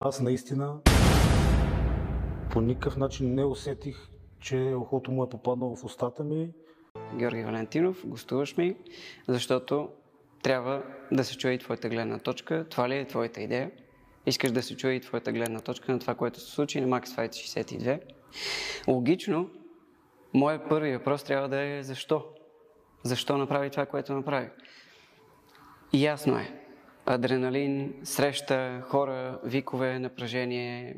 Аз наистина по никакъв начин не усетих, че ухото му е попаднало в устата ми. Георги Валентинов, гостуваш ми, защото трябва да се чуе и твоята гледна точка. Това ли е твоята идея? Искаш да се чуе и твоята гледна точка на това, което се случи на Max Fight 62. Логично, моят първи въпрос трябва да е защо? Защо направи това, което направи? И ясно е. Адреналин, среща, хора, викове, напрежение,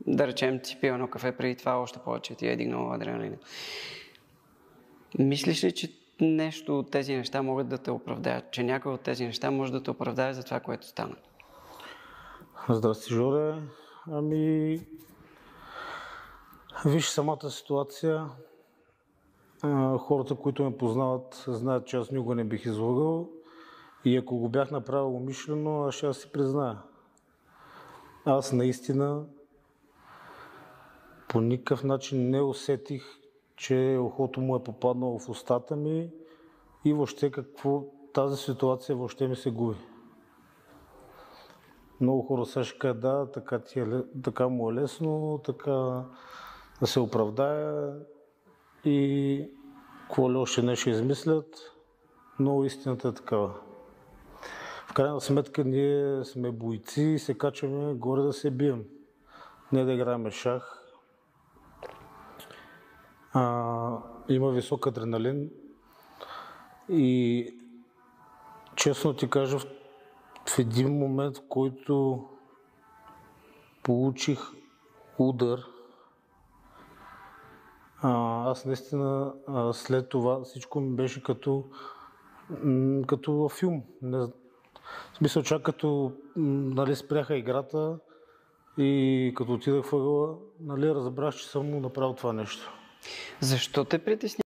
да речем, си пил едно кафе преди това, още повече ти е дигнало адреналина. Мислиш ли, че нещо от тези неща могат да те оправдаят? Че някой от тези неща може да те оправдае за това, което стана? Здрасти, Жоре. Виж самата ситуация. Хората, които ме познават, знаят, че аз никога не бих излагал. И ако го бях направил умишлено, аз ще си призная. Аз наистина по никакъв начин не усетих, че ухото му е попаднало в устата ми и въобще тази ситуация въобще ми се губи. Много хора сега ще кажат, да, така му е лесно, така да се оправдая и какво ли още не ще измислят, но истината е такава. В крайна сметка ние сме бойци и се качваме горе да се бием, не да играем шах. Има висок адреналин и честно ти кажа, в един момент, в който получих удар, аз наистина след това всичко ми беше като във филм. В смисъл, чак като спряха играта и като отидах въгъла, разбрах, че съм му направил това нещо. Защо те притеснява